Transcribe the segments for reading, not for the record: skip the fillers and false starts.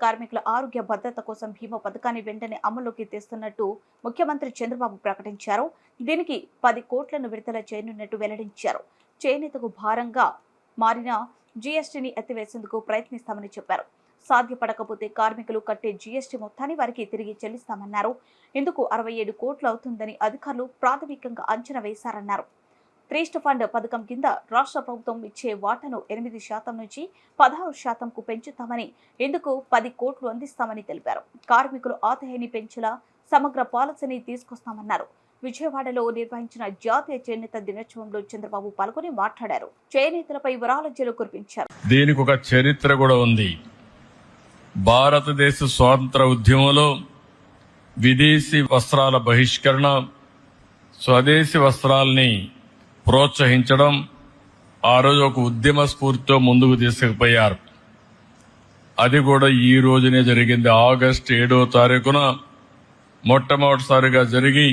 కార్మికుల ఆరోగ్య భద్రత కోసం బీమా పథకాన్ని వెంటనే అమల్లోకి తెస్తున్నట్టు ముఖ్యమంత్రి చంద్రబాబు ప్రకటించారు. దీనికి 10 కోట్లను విడుదల చేయనున్నట్టు వెల్లడించారు. చేనేతకు భారంగా మారిన జీఎస్టీని ఎత్తివేసేందుకు ప్రయత్నిస్తామని చెప్పారు. సాధ్యపడకపోతే కార్మికులు కట్టే జీఎస్టీ మొత్తాన్ని వారికి తిరిగి చెల్లిస్తామన్నారు. ఇందుకు 67 కోట్లు అవుతుందని అధికారులు ప్రాథమికంగా అంచనా వేశారన్నారు. ట్రస్ట్ ఫండ్ పథకం కింద రాష్ట్ర ప్రభుత్వం ఇచ్చే వాటాను 8% నుంచి 16%కు పెంచుతామని, ఇందుకు 10 కోట్లు అందిస్తామని తెలిపారు. కార్మికులు ఆదాయాన్ని పెంచేలా సమగ్ర పాలసీని తీసుకొస్తామన్నారు. విజయవాడలో నిర్వహించిన జాతీయ చేనేత దినోత్సవంలో చంద్రబాబు పాల్గొని మాట్లాడారు. చేనేతలపై వరాల జల్లు కురిపించారు. దీనికి ఒక చరిత్ర కూడా ఉంది. భారతదేశ స్వాతంత్ర ఉద్యమంలో విదేశీ వస్త్రాల బహిష్కరణ, స్వదేశీ వస్త్రాల్ని ప్రోత్సహించడం, ఆ రోజు ఒక ఉద్యమ స్ఫూర్తితో ముందుకు తీసుకుపోయారు. అది కూడా ఈ రోజునే జరిగింది. ఆగస్టు 7వ తారీఖున మొట్టమొదటిసారిగా జరిగి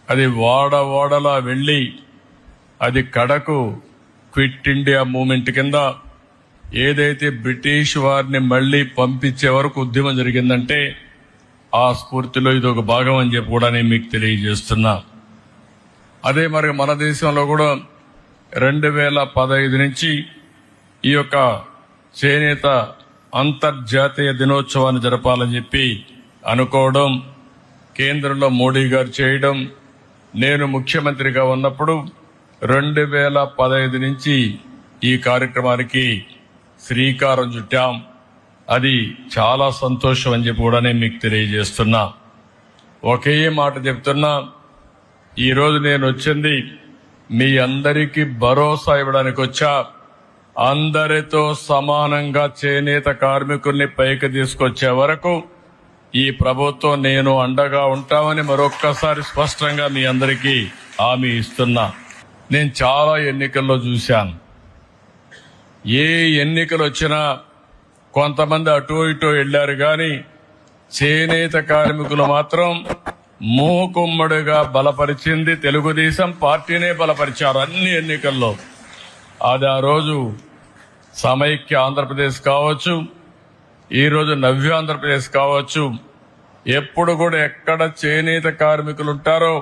అది వాడలా వెళ్లి అది కడకు క్విట్ ఇండియా మూవ్మెంట్ కింద ఏదైతే బ్రిటిష్ వారిని మళ్లీ పంపించే వరకు ఉద్యమం జరిగిందంటే ఆ స్ఫూర్తిలో ఇది ఒక భాగం అని చెప్పి కూడా నేను మీకు తెలియజేస్తున్నా. అదే మరి మన దేశంలో కూడా 2015 నుంచి ఈ యొక్క చేనేత అంతర్జాతీయ దినోత్సవాన్ని జరపాలని చెప్పి అనుకోవడం, కేంద్రంలో మోడీ గారు చేయడం, నేను ముఖ్యమంత్రిగా ఉన్నప్పుడు 2015 నుంచి ఈ కార్యక్రమానికి శ్రీకారం చుట్టాం. అది చాలా సంతోషం అని చెప్పి కూడా నేను మీకు తెలియజేస్తున్నా. ఒకే మాట చెప్తున్నా, ఈరోజు నేను వచ్చింది మీ అందరికీ భరోసా ఇవ్వడానికి వచ్చా. అందరితో సమానంగా చేనేత కార్మికుల్ని పైకి తీసుకొచ్చే వరకు ఈ ప్రభుత్వం నేను అండగా ఉంటామని మరొక్కసారి స్పష్టంగా మీ అందరికీ హామీ ఇస్తున్నా. నేను చాలా ఎన్నికల్లో చూశాను. ఏ ఎన్నికలు వచ్చినా కొంతమంది అటో ఇటో వెళ్లారు, కానీ చేనేత కార్మికులు మాత్రం మూకుమ్మడిగా బలపరిచింది తెలుగుదేశం పార్టీనే బలపరిచారు అన్ని ఎన్నికల్లో. అది ఆ రోజు సమైక్య ఆంధ్రప్రదేశ్ కావచ్చు, ఈరోజు నవ్య ఆంధ్రప్రదేశ్ కావచ్చు. ఎప్పుడు కూడా ఎక్కడ చేనేత కార్మికులు ఉంటారో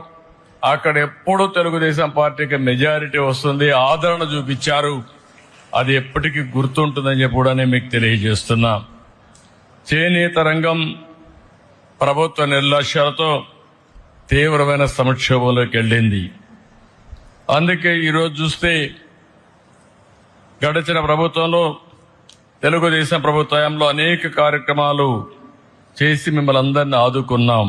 అక్కడ ఎప్పుడు తెలుగుదేశం పార్టీకి మెజారిటీ వస్తుంది, ఆదరణ చూపించారు. అది ఎప్పటికీ గుర్తుంటుందని చెప్పి కూడా నేను మీకు తెలియజేస్తున్నా. చేనేత రంగం ప్రభుత్వ నిర్లక్ష్యాలతో తీవ్రమైన సంక్షోభంలోకి వెళ్ళింది. అందుకే ఈరోజు చూస్తే గడిచిన ప్రభుత్వంలో తెలుగుదేశం ప్రభుత్వంలో అనేక కార్యక్రమాలు చేసి మిమ్మల్ని అందరినీ ఆదుకున్నాం.